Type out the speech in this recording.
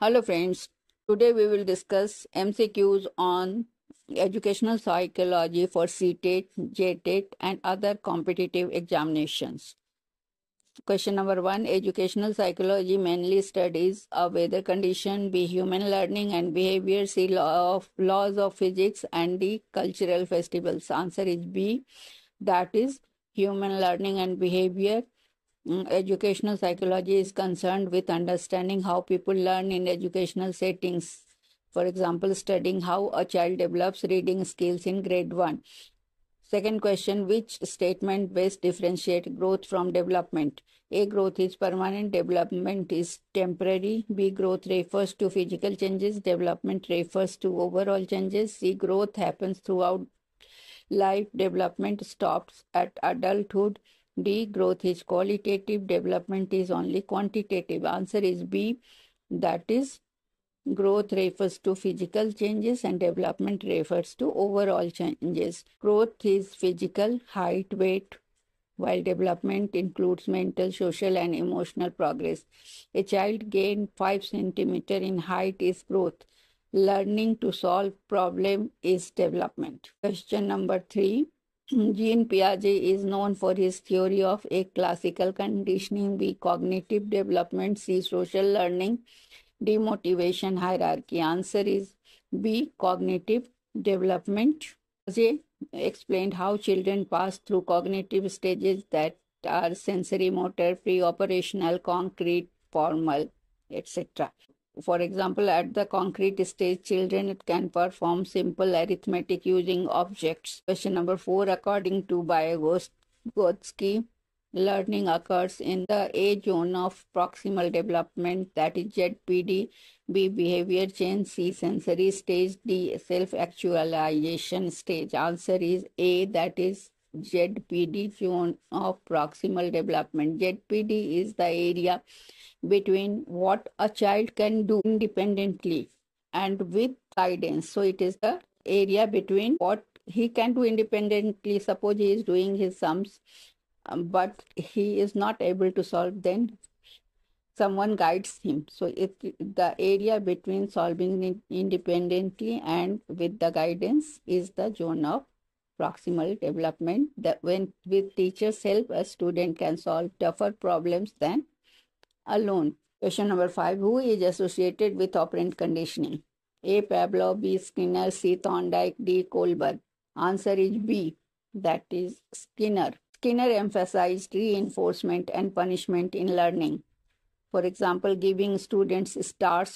Hello friends, today we will discuss MCQs on educational psychology for CTET, JTET and other competitive examinations. Question number 1, educational psychology mainly studies a weather condition, B, human learning and behavior, C, laws of physics and D, cultural festivals. Answer is B, that is human learning and behavior. Educational psychology is concerned with understanding how people learn in educational settings. For example, studying how a child develops reading skills in grade 1. Second question, which statement best differentiate growth from development? A, growth is permanent, development is temporary. B, growth refers to physical changes, development refers to overall changes. C, growth happens throughout life, development stops at adulthood. D, growth is qualitative, development is only quantitative. Answer is B, that is growth refers to physical changes and development refers to overall changes. Growth is physical, height, weight, while development includes mental, social, and emotional progress. A child gained 5 centimeter in height is growth. Learning to solve problem is development. Question number 3. Jean Piaget is known for his theory of A, classical conditioning, B, cognitive development, C, social learning, D, motivation hierarchy. Answer is B, cognitive development. Piaget explained how children pass through cognitive stages that are sensory, motor, pre-operational, concrete, formal, etc. For example, at the concrete stage, children can perform simple arithmetic using objects. Question number 4, according to Vygotsky, learning occurs in the A zone of proximal development, that is ZPD, B, behavior change, C, sensory stage, D, self-actualization stage. Answer is A, that is ZPD, zone of proximal development. ZPD is the area between what a child can do independently and with guidance. So it is the area between what he can do independently. Suppose he is doing his sums, but he is not able to solve, then someone guides him. So the area between solving it independently and with the guidance is the zone of proximal development. That when with teachers' help, a student can solve tougher problems than alone. Question number 5. Who is associated with operant conditioning? A, Pavlov, B, Skinner, C, Thorndike, D, Kohlberg. Answer is B, that is Skinner. Skinner emphasized reinforcement and punishment in learning. For example, giving students stars